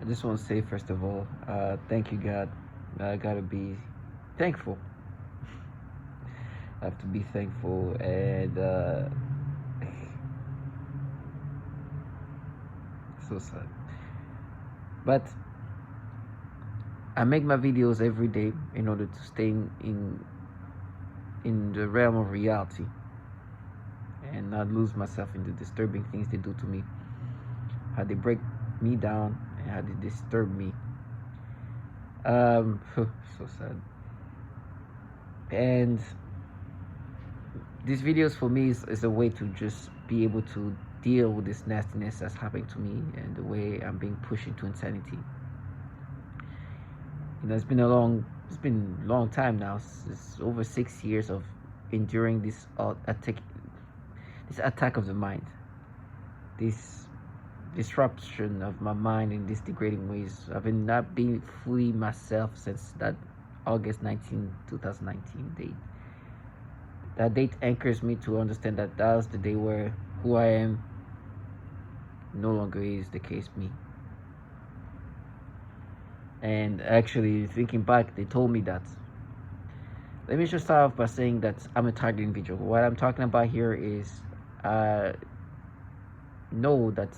just want to say, first of all, thank you, God. I gotta be thankful. I have to be thankful, and so sad. But I make my videos every day in order to stay in the realm of reality and not lose myself in the disturbing things they do to me. How they break me down and how they disturb me. So sad. And these videos for me is a way to just be able to deal with this nastiness that's happening to me and the way I'm being pushed into insanity. It's been a long time now. It's over 6 years of enduring this attack of the mind, this disruption of my mind in these degrading ways. I've been not being fully myself since that August 19, 2019 date. That date anchors me to understand that was the day where who I am no longer is the case me. And actually, thinking back, they told me that. Let me just start off by saying that I'm a target individual. What I'm talking about here is know that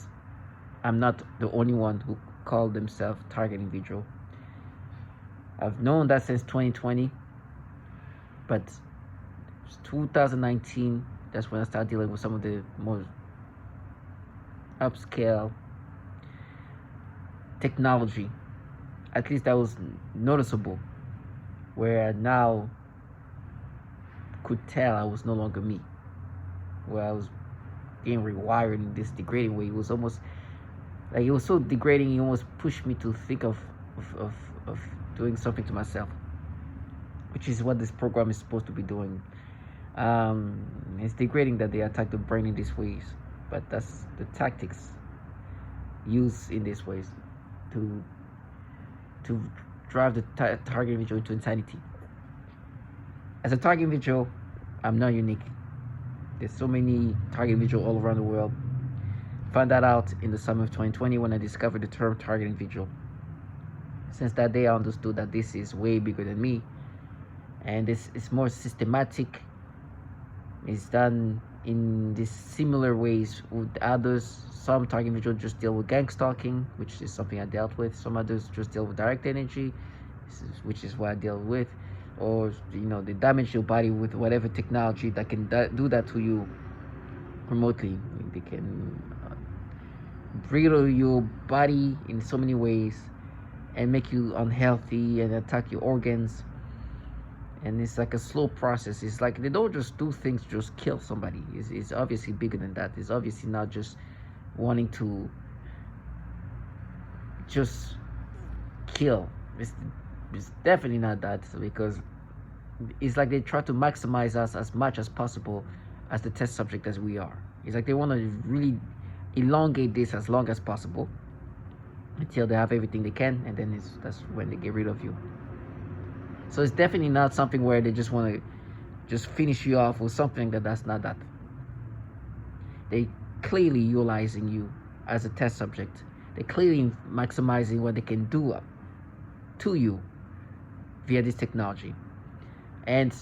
I'm not the only one who called themselves target individual. I've known that since 2020, but 2019, that's when I started dealing with some of the more upscale technology. At least that was noticeable, where I now could tell I was no longer me, where I was being rewired in this degrading way. It was almost like it was so degrading, it almost pushed me to think of doing something to myself, which is what this program is supposed to be doing. It's degrading that they attack the brain in these ways, but that's the tactics used in these ways to drive the target individual into insanity. As a target individual, I'm not unique. There's so many target individuals all around the world. Found that out in the summer of 2020 when I discovered the term target individual. Since that day, I understood that this is way bigger than me, and this is more systematic. It's done in these similar ways with others. Some target individuals just deal with gang stalking, which is something I dealt with. Some others just deal with direct energy, which is what I deal with. Or, they damage your body with whatever technology that can do that to you remotely. They can brittle your body in so many ways and make you unhealthy and attack your organs. And it's like a slow process. It's like they don't just do things to just kill somebody. It's obviously bigger than that. It's obviously not just wanting to just kill. It's definitely not that, because it's like they try to maximize us as much as possible as the test subject as we are. It's like they want to really elongate this as long as possible until they have everything they can, and then that's when they get rid of you. So it's definitely not something where they just want to just finish you off with something that's not that. They clearly utilizing you as a test subject. They're clearly maximizing what they can do to you via this technology. And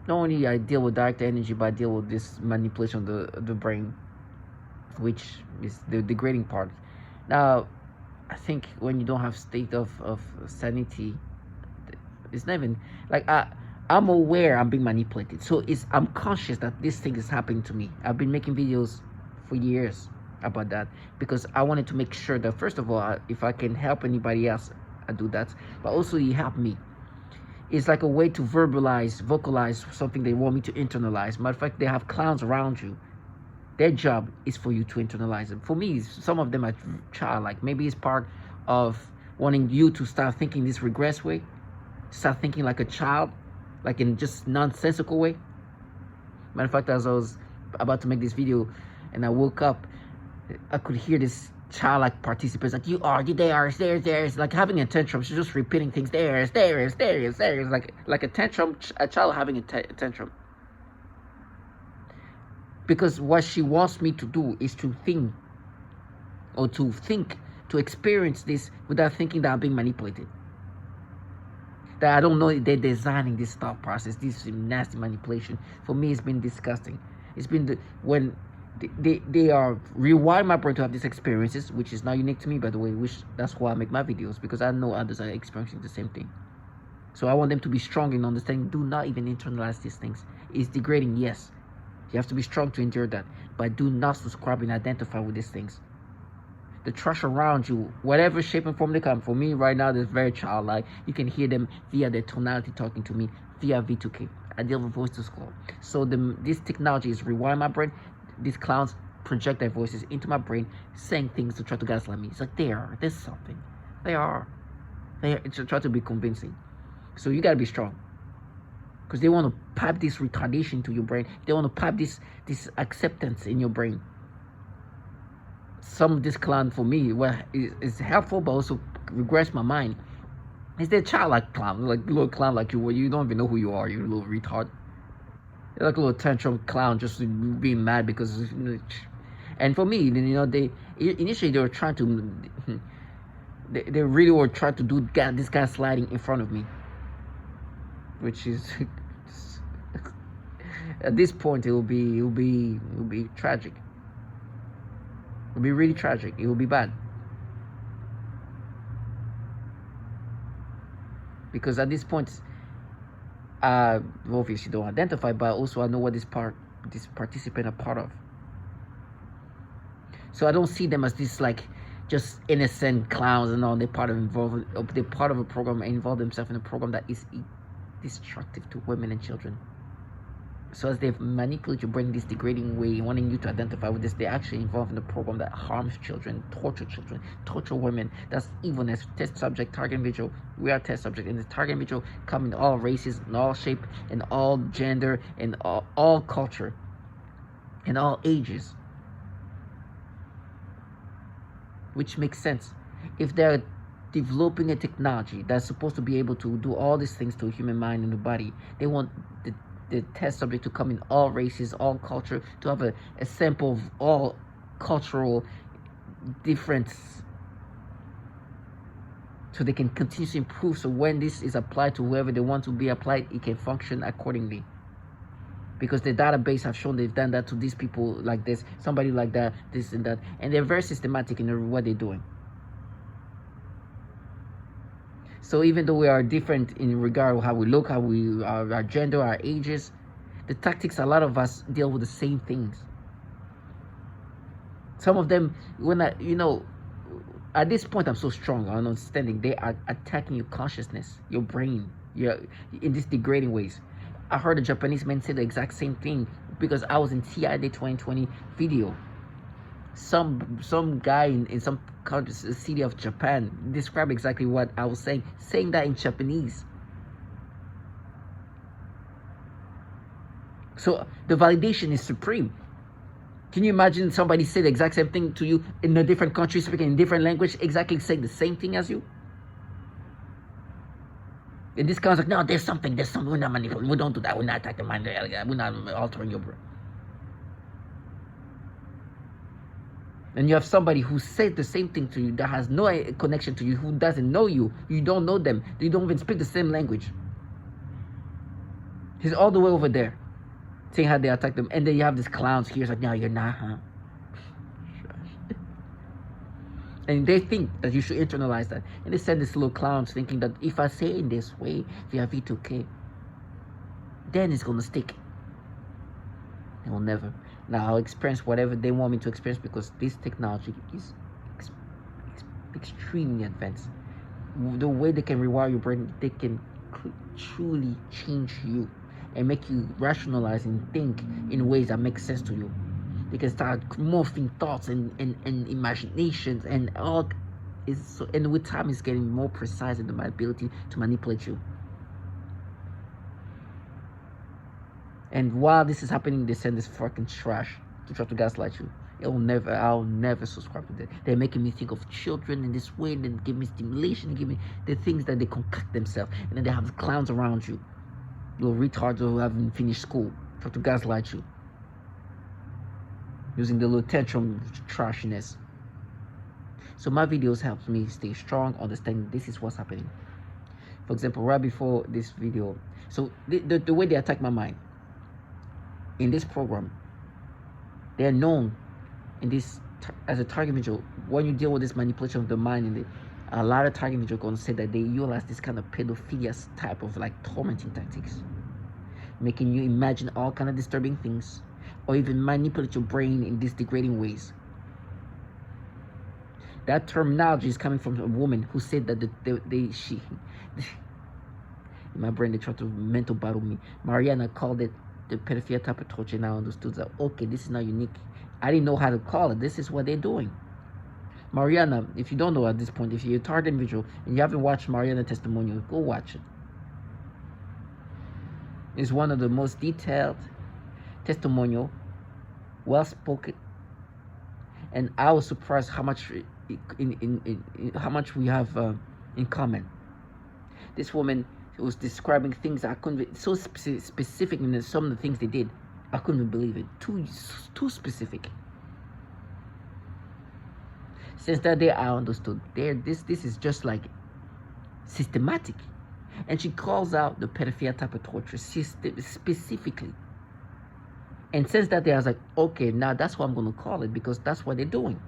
not only I deal with direct energy, but I deal with this manipulation of the brain, which is the degrading part. Now, I think when you don't have state of sanity, it's not even like I'm aware I'm being manipulated. So I'm conscious that this thing is happening to me. I've been making videos for years about that because I wanted to make sure that, first of all, if I can help anybody else, I do that, but also you help me. It's like a way to vocalize something they want me to internalize. Matter of fact, they have clowns around you. Their job is for you to internalize it. For me, some of them are childlike. Maybe it's part of wanting you to start thinking this regress way, start thinking like a child, like in just nonsensical way. Matter of fact, as I was about to make this video and I woke up, I could hear this childlike participants like, you are, there's, like having a tantrum. She's just repeating things, there's, like a tantrum, a child having a tantrum. Because what she wants me to do is to think to experience this without thinking that I'm being manipulated. That I don't know they're designing this thought process, this nasty manipulation. For me, it's been disgusting. It's been when they are rewire my brain to have these experiences, which is not unique to me, by the way. Which that's why I make my videos, because I know others are experiencing the same thing. So I want them to be strong in understanding. Do not even internalize these things. It's degrading, yes. You have to be strong to endure that, but do not subscribe and identify with these things. The trash around you, whatever shape and form they come. For me right now, they're very childlike. You can hear them via their tonality talking to me via V2K. I deal with voice to skull. So this technology is rewiring my brain. These clowns project their voices into my brain, saying things to try to gaslight me. It's like there's something. They try to be convincing. So you gotta be strong, because they want to pipe this retardation to your brain. They want to pipe this acceptance in your brain. Some of this clown for me, is helpful, but also regress my mind. Is the childlike clown, like little clown like you, where you don't even know who you are, you little retard. You're like a little tantrum clown, just being mad because. And for me, they initially they were trying to, they really were trying to do this gaslighting in front of me, which is at this point it will be tragic. It'll be really tragic. It will be bad. Because at this point, obviously don't identify, but also I know what this participant are part of. So I don't see them as this like just innocent clowns and all. They're part of a program and involve themselves in a program that is destructive to women and children. So as they manipulate your brain in this degrading way, wanting you to identify with this, they're actually involved in a program that harms children, torture women. That's even as test subject, target individual. We are test subject, and the target individual come in all races, in all shape, in all gender, in all culture, in all ages. Which makes sense. If they're developing a technology that's supposed to be able to do all these things to a human mind and the body, they want the test subject to come in all races, all culture, to have a sample of all cultural difference, so they can continuously improve. So when this is applied to whoever they want to be applied, it can function accordingly. Because the database have shown they've done that to these people like this, somebody like that, this and that, and they're very systematic in what they're doing. So even though we are different in regard to how we look, our gender, our ages, the tactics, a lot of us deal with the same things. Some of them, at this point, I'm so strong on understanding they are attacking your consciousness, your brain, in these degrading ways. I heard a Japanese man say the exact same thing, because I was in TI Day 2020 video. Some guy in some city of Japan described exactly what I was saying that in Japanese. So the validation is supreme. Can you imagine somebody say the exact same thing to you in a different country, speaking in a different language, exactly saying the same thing as you? And this guy's like, no, there's something, we're not manipulating, we don't do that, we're not attacking mind, we're not altering your brain. And you have somebody who said the same thing to you, that has no connection to you, who doesn't know you, you don't know them, you don't even speak the same language. He's all the way over there, saying how they attack them. And then you have these clowns here, it's like, no, you're not, huh? And they think that you should internalize that. And they send these little clowns thinking that if I say in this way, via V2K, then it's going to stick. It will never. Now I'll experience whatever they want me to experience, because this technology is extremely advanced. The way they can rewire your brain, they can truly change you and make you rationalize and think in ways that make sense to you. They can start morphing thoughts and imaginations and all. And with time, it's getting more precise in my ability to manipulate you. And while this is happening, they send this fucking trash to try to gaslight you. I'll never subscribe to that. They're making me think of children in this way. They give me stimulation. They give me the things that they concoct themselves. And then they have clowns around you, little retards who haven't finished school, try to gaslight you, using the little tantrum trashiness. So my videos helps me stay strong, understanding this is what's happening. For example, right before this video, so the way they attack my mind in this program, they're known in this as a target individual. When you deal with this manipulation of the mind, a lot of target individuals gonna say that they utilize this kind of pedophilia type of like tormenting tactics, making you imagine all kind of disturbing things, or even manipulate your brain in these degrading ways. That terminology is coming from a woman who said that she in my brain they tried to mental battle me. Mariana called it the pedophilia type of torture, and I understood that okay, this is not unique. I didn't know how to call it. This is what they're doing. Mariana, if you don't know at this point, if you're a target individual and you haven't watched Mariana testimonial, go watch it. It's one of the most detailed testimonial, well spoken, and I was surprised how much how much we have in common. This woman was describing things I couldn't, so specific in some of the things they did. I couldn't believe it. Too specific. Since that day, I understood. This is just like systematic, and she calls out the pedophilia type of torture specifically. And since that day, I was like, okay, now that's what I'm going to call it, because that's what they're doing.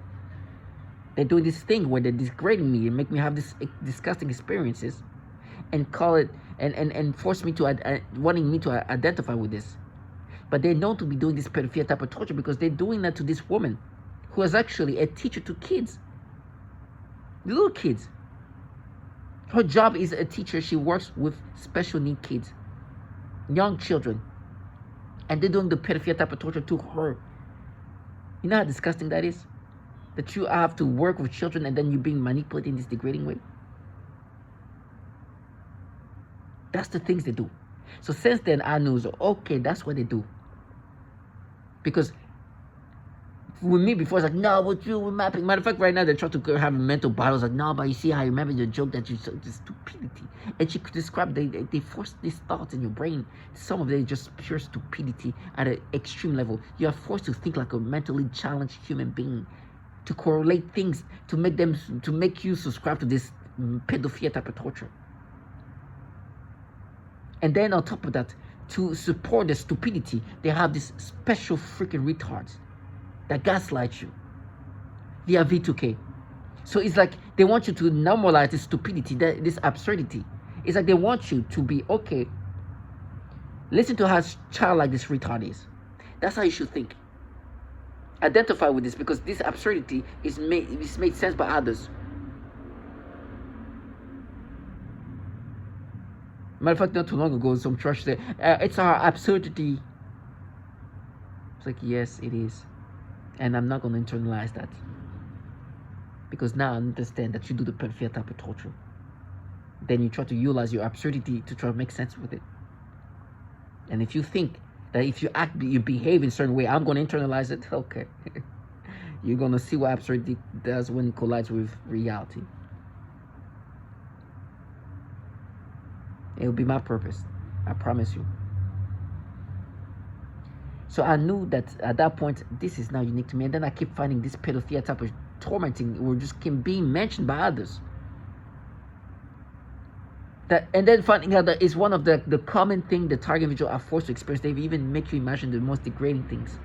They're doing this thing where they're degrading me and make me have these disgusting experiences, and call it and force me to wanting me to identify with this. But they're known to be doing this pedophilia type of torture because they're doing that to this woman who is actually a teacher to kids, little kids. Her job is a teacher. She works with special need kids, young children, and they're doing the pedophilia type of torture to her. You know how disgusting that is? That you have to work with children and then you're being manipulated in this degrading way. That's the things they do. So since then, I knew, so, okay, that's what they do. Because with me before, it's like, no, what you were mapping. Matter of fact, right now, they're trying to have mental battles. Like, no, but you see how you remember the joke that you said, the stupidity. And she could describe, they force these thoughts in your brain. Some of them just pure stupidity at an extreme level. You are forced to think like a mentally challenged human being, to correlate things, to make you subscribe to this pedophilia type of torture. And then on top of that, to support the stupidity, they have this special freaking retards that gaslight you via V2K. So it's like they want you to normalize this stupidity, this absurdity. It's like they want you to be, okay, listen to how childlike this retard is. That's how you should think. Identify with this, because this absurdity is made sense by others. Matter of fact, not too long ago, some church said, it's our absurdity. It's like, yes, it is. And I'm not going to internalize that. Because now I understand that you do the pedophilia type of torture. Then you try to utilize your absurdity to try to make sense with it. And if you think that if you behave in a certain way, I'm going to internalize it, okay. You're going to see what absurdity does when it collides with reality. It will be my purpose. I promise you. So I knew that at that point, this is now unique to me. And then I keep finding this pedophilia type of tormenting or just keep being mentioned by others. And then finding out that it's one of the common thing the target individual are forced to experience. They even make you imagine the most degrading things.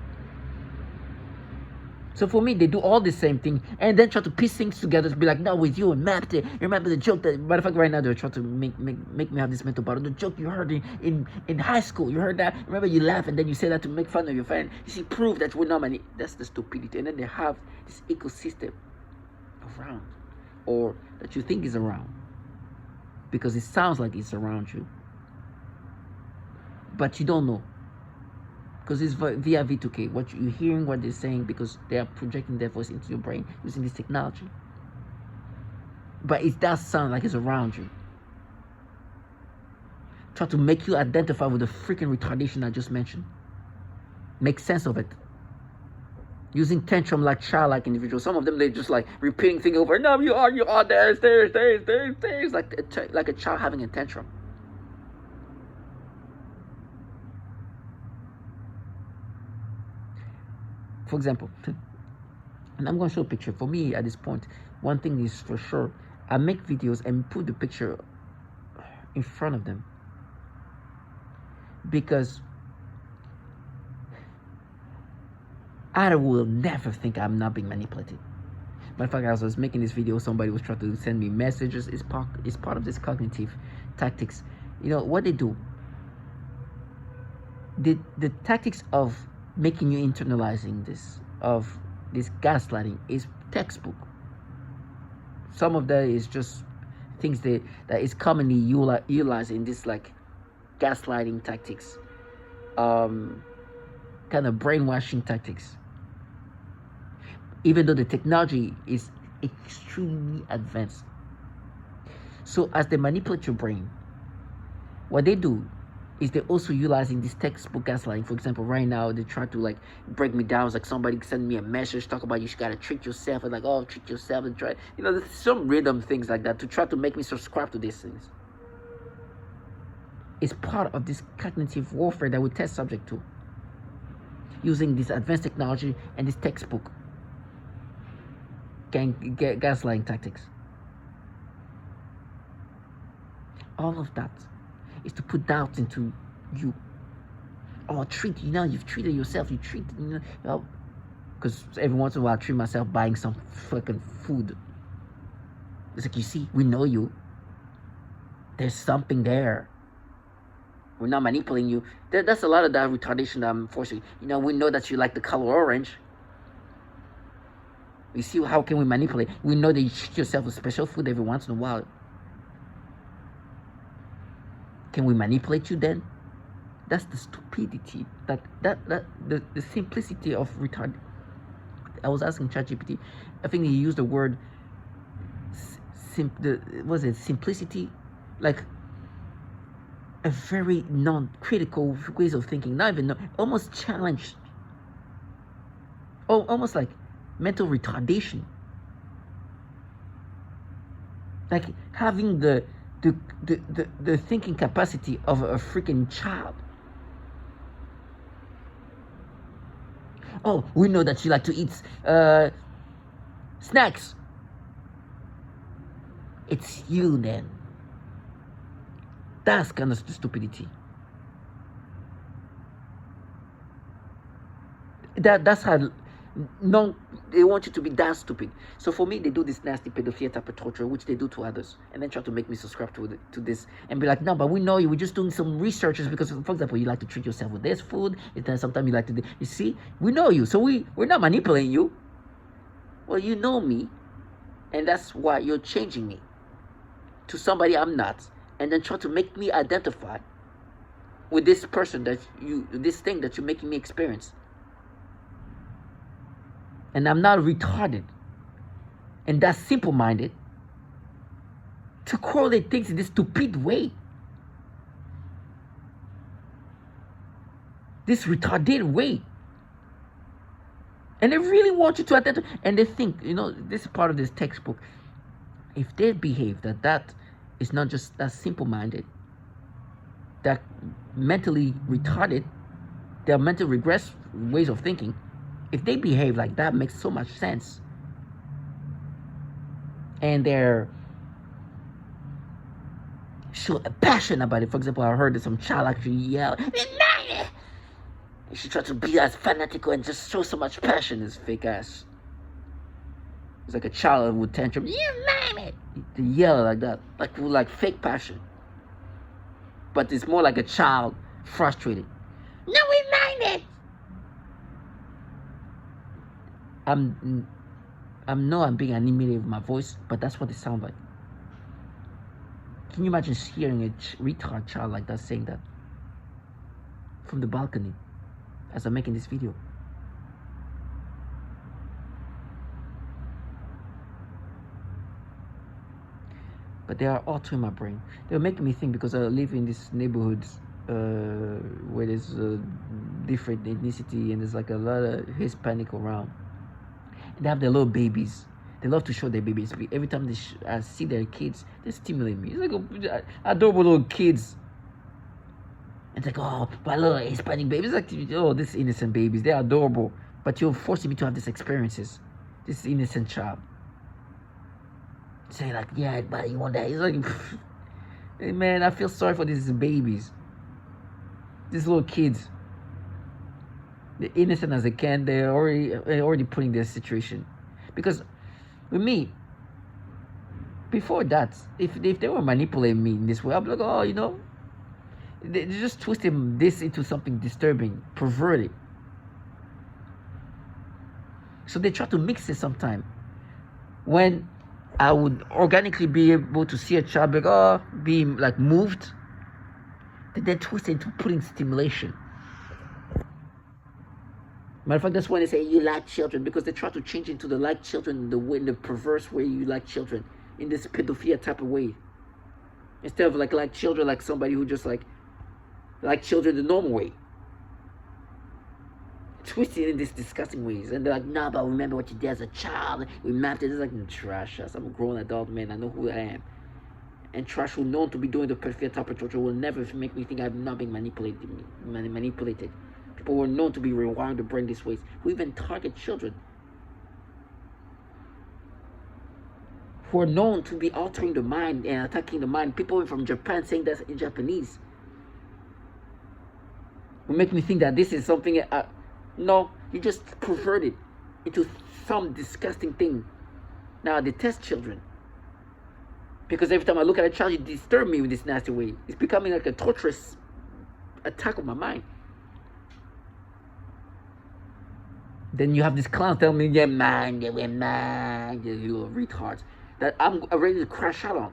So for me, they do all the same thing and then try to piece things together to be like, no, with you and mapped it. Remember the joke that, matter of fact, right now they're trying to make me have this mental battle. The joke you heard in high school, you heard that. Remember you laugh and then you say that to make fun of your friend. You see, prove that we're not many. That's the stupidity. And then they have this ecosystem around, or that you think is around, because it sounds like it's around you, but you don't know. Because it's via V2K. What you're hearing, what they're saying, because they are projecting their voice into your brain using this technology. But it does sound like it's around you. Try to make you identify with the freaking retardation I just mentioned. Make sense of it. Using tantrum like childlike individuals. Some of them, they're just like repeating things over. No, you are, there's. Like a child having a tantrum. For example, And I'm going to show a picture. For me, at this point, one thing is for sure, I make videos and put the picture in front of them, because I will never think I'm not being manipulated. Matter of fact, as I was making this video, somebody was trying to send me messages. It's part of this cognitive tactics. You know what they do? The tactics of making you internalizing this, of this gaslighting, is textbook. Some of that is just things that is commonly utilized in this like gaslighting tactics, kind of brainwashing tactics. Even though the technology is extremely advanced. So as they manipulate your brain, what they do is they're also utilizing this textbook gaslighting. For example, right now they try to like break me down. It's like somebody send me a message, talk about you gotta treat yourself, and like, oh, treat yourself, and try, you know, there's some random things like that to try to make me subscribe to these things. It's part of this cognitive warfare that we test subject to, using this advanced technology and this textbook gaslighting tactics. All of that is to put doubt into you. Oh, treat, you know, you've treated yourself. You treat, you know, because every once in a while I treat myself buying some fucking food. It's like, you see, we know you. There's something there. We're not manipulating you. That's a lot of that retardation that I'm forcing. You know, we know that you like the color orange. You see, how can we manipulate? We know that you treat yourself with special food every once in a while. Can we manipulate you then? That's the stupidity, the simplicity of retard. I was asking ChatGPT. I think he used the word simplicity, like a very non-critical ways of thinking, not even almost challenged. Oh, almost like mental retardation, like having the thinking capacity of a freaking child. Oh, we know that you like to eat snacks. It's you then. That's kind of stupidity. That's how they want you to be that stupid. So for me, they do this nasty pedophilia type of torture, which they do to others, and then try to make me subscribe to this and be like, no, but we know you. We're just doing some researches because, for example, you like to treat yourself with this food, and then sometimes you like to do. You see, we know you, so we're not manipulating you. Well, you know me, and that's why you're changing me to somebody I'm not, and then try to make me identify with this person this thing that you're making me experience. And I'm not retarded and that's simple-minded to correlate things in this stupid way. This retarded way. And they really want you to identify. And they think, you know, this is part of this textbook. If they behave that is not just that simple-minded, that mentally retarded, their mental regress ways of thinking, if they behave like that, makes so much sense. And they're show a passion about it. For example, I heard that some child actually yell, and she tried to be as fanatical and just show so much passion. This fake ass. It's like a child with tantrum. They yell like that, like fake passion. But it's more like a child frustrated. No, we mind it. I'm being animated with my voice, but that's what it sounds like. Can you imagine hearing a retard child like that saying that from the balcony as I'm making this video? But they are all in my brain. They're making me think because I live in these neighborhoods where there's different ethnicity and there's like a lot of Hispanic around. And they have their little babies. They love to show their babies. Every time I see their kids, they stimulate me. It's like adorable little kids. It's like, oh, my little Hispanic babies. It's like, oh, these innocent babies. They're adorable. But you're forcing me to have these experiences. This innocent child. Say like, yeah, but you want that? He's like, hey man, I feel sorry for these babies, these little kids. They're innocent as they can. They're already putting their situation. Because with me, before that, if they were manipulating me in this way, I'd be like, oh, they're just twisting this into something disturbing, perverted. So they try to mix it sometime. When I would organically be able to see a child like, oh, being like moved, then they twist it into putting stimulation. Matter of fact, that's when they say you like children, because they try to change into the like children in the perverse way you like children, in this pedophilia type of way. Instead of like children like somebody who just like children the normal way. Twisted in these disgusting ways. And they're like, nah, but remember what you did as a child. We mapped it. It's like, trash ass. I'm a grown adult man. I know who I am. And trash who known to be doing the pedophilia type of torture will never make me think I'm not being manipulated. People who are known to be rewiring the brain this ways, who even target children, who are known to be altering the mind and attacking the mind. People from Japan saying that in Japanese will make me think that this is something. No, you just pervert it into some disgusting thing. Now I detest children, because every time I look at a child, you disturb me in this nasty way. It's becoming like a torturous attack on my mind. Then you have this clown telling me, yeah, man, you little retards, that I'm ready to crash out on.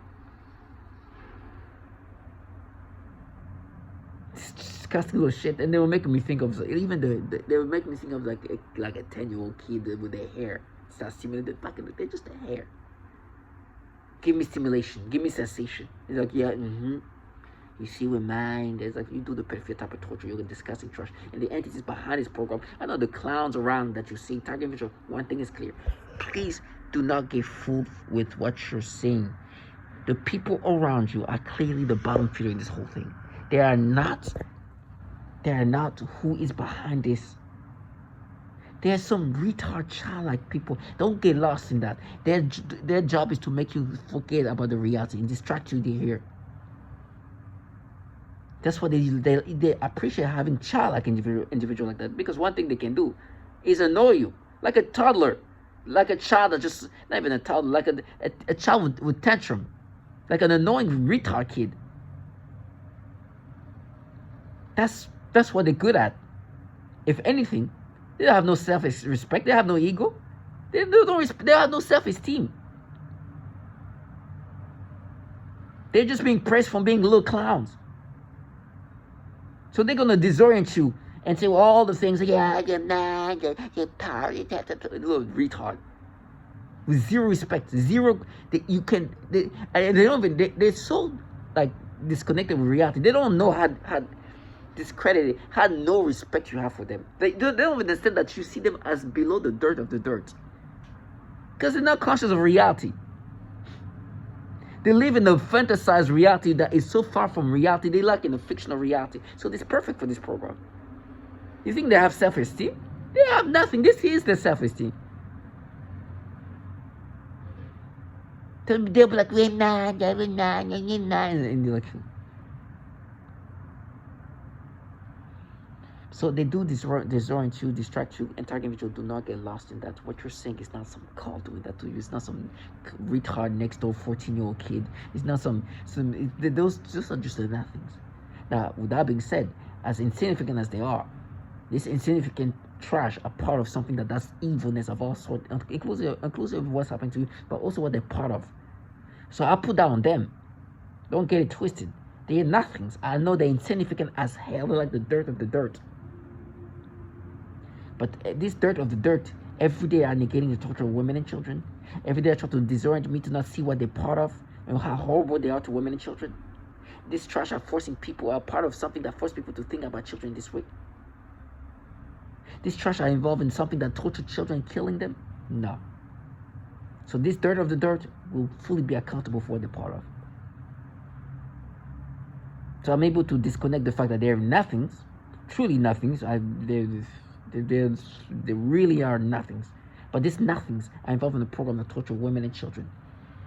It's disgusting little shit. And they were making me think of, even they were making me think of like a 10-year-old kid with their hair. Start stimulating back in the day, just the hair. Give me stimulation, give me sensation. It's like, yeah, You see, with mine, there's like, you do the pedophilia type of torture, you're discussing trash. And the entities behind this program, I know the clowns around that you see, target visual, one thing is clear. Please do not get fooled with what you're saying. The people around you are clearly the bottom feeder in this whole thing. They are not who is behind this. There's some retard childlike people. Don't get lost in that. Their job is to make you forget about the reality and distract you here. That's why they appreciate having childlike individual like that, because one thing they can do is annoy you like a toddler, like a child that just, not even a toddler, like a child with tantrum, like an annoying retard kid. That's what they're good at. If anything, they have no self-respect. They have no ego. They have no self-esteem. They're just being praised for being little clowns. So they're gonna disorient you and say, well, all the things, yeah, you're power, little retard. With zero respect, zero. They're so like disconnected with reality. They don't know how discredited, how no respect you have for them. They don't understand that you see them as below the dirt of the dirt, because they're not conscious of reality. They live in a fantasized reality that is so far from reality. They lack in a fictional reality. So it's perfect for this program. You think they have self-esteem? They have nothing. This is their self-esteem. They'll be like, we're not, and you're like, so they do disorient you, distract you, and target you. Do not get lost in that. What you're saying is not some cult doing that to you. It's not some retard next door 14-year-old kid. It's not those are just the nothings. Now, with that being said, as insignificant as they are, this insignificant trash are part of something that's evilness of all sorts, inclusive of what's happening to you, but also what they're part of. So I put that on them. Don't get it twisted. They're nothings. I know they're insignificant as hell. They're like the dirt of the dirt. But this dirt of the dirt, every day are negating the torture of women and children. Every day I try to disorient me to not see what they're part of and how horrible they are to women and children. This trash are part of something that forces people to think about children this way. This trash are involved in something that tortures children, killing them? No. So this dirt of the dirt will fully be accountable for what they're part of. So I'm able to disconnect the fact that they're nothings, truly nothings. They really are nothings. But these nothings are involved in the program that torture women and children.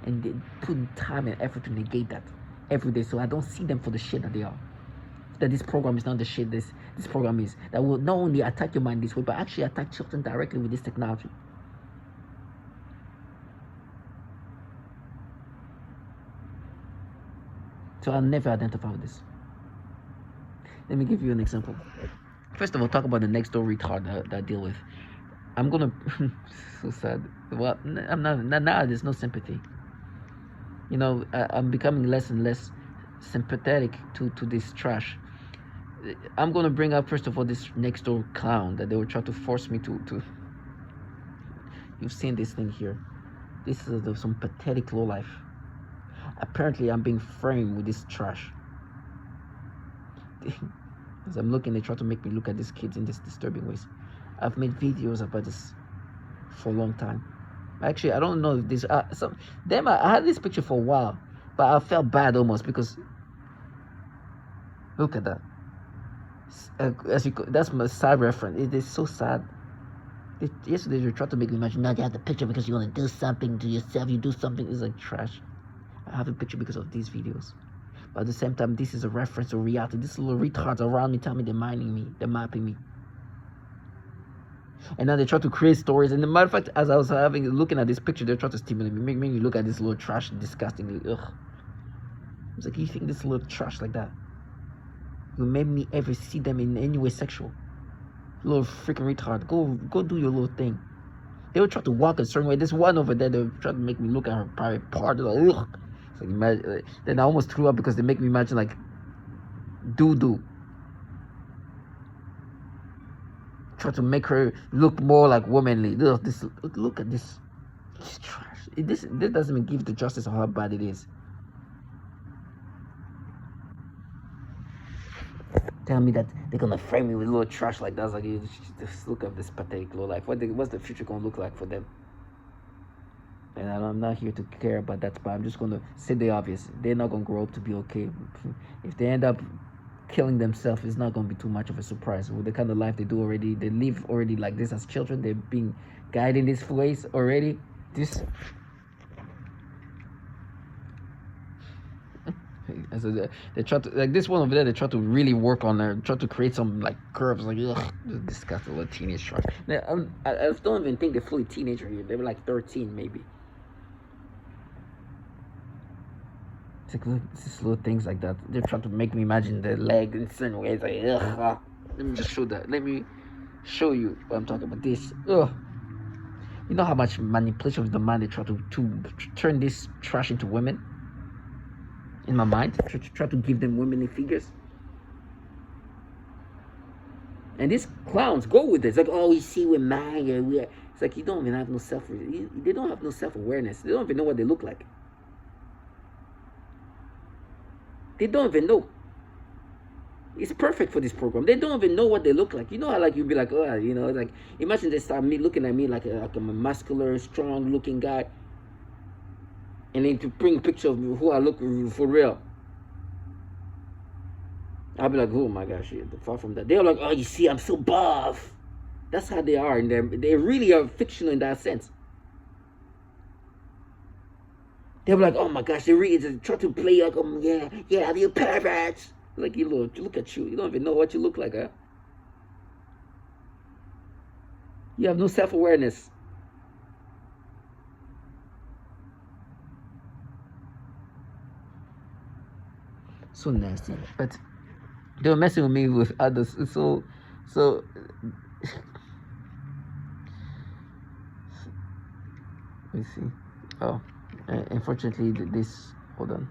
And they put time and effort to negate that every day. So I don't see them for the shit that they are. That this program is not the shit this program is. That will not only attack your mind this way, but actually attack children directly with this technology. So I'll never identify with this. Let me give you an example. First of all, talk about the next door retard that I deal with. I'm gonna so sad. Well, I'm not now. There's no sympathy. You know, I'm becoming less and less sympathetic to this trash. I'm gonna bring up first of all this next door clown that they were trying to force me to. You've seen this thing here. This is some pathetic lowlife. Apparently, I'm being framed with this trash. As I'm looking, they try to make me look at these kids in this disturbing ways. I've made videos about this for a long time. Actually, I don't know if this. I had this picture for a while, but I felt bad almost because look at that. That's my sad reference. It is so sad. Yesterday they tried to make me imagine. Now you have the picture because you want to do something to yourself. You do something. It's like trash. I have a picture because of these videos. But at the same time, this is a reference to reality. These little retards around me tell me they're mining me. They're mapping me. And now they try to create stories. And the matter of fact, as I was looking at this picture, they try to stimulate me, make me look at this little trash disgustingly. Ugh. I was like, you think this little trash like that will make me ever see them in any way sexual? Little freaking retard. Go do your little thing. They would try to walk a certain way. There's one over there, they would try to make me look at her private part. They're like, ugh. It's like, imagine, then I almost threw up because they make me imagine like doo-doo. Try to make her look more like womanly. Look at this. It's trash. This doesn't even give the justice of how bad it is. Tell me that they're gonna frame me with a little trash like that. Like, just look at this pathetic low life. What's the future gonna look like for them? And I'm not here to care about that, but I'm just gonna say the obvious. They're not gonna grow up to be okay. If they end up killing themselves, it's not gonna be too much of a surprise. With the kind of life they do already, they live already like this as children. They're being guided in this ways already. So they try to, like this one over there, they try to really work on her, try to create some like curves, like ugh, disgusting little teenage trash. I don't even think they're fully teenager here. They were like 13 maybe. It's like look, it's just little things like that. They're trying to make me imagine their leg in certain ways. Like ugh. Let me just show that. Let me show you what I'm talking about. This ugh. You know how much manipulation of the mind they try to turn this trash into women. In my mind, try to give them womanly figures. And these clowns go with it. It's like, oh, you see, we're MAGA. It's like you don't even have no they don't have no self-awareness. They don't even know what they look like. They don't even know. It's perfect for this program. They don't even know what they look like. You know how like you'd be like, oh, you know, like imagine they start looking at me like I'm a muscular, strong-looking guy. And then to bring a picture of who I look for real. I'll be like, oh my gosh, far from that. They're like, oh, you see, I'm so buff. That's how they are. And they really are fictional in that sense. They'll be like, oh my gosh, they really try to play like, yeah, they're perverts. Like, you look at you. You don't even know what you look like, huh? You have no self-awareness. So nasty, but they were messing with me with others. So let me see. Oh, unfortunately, this. Hold on.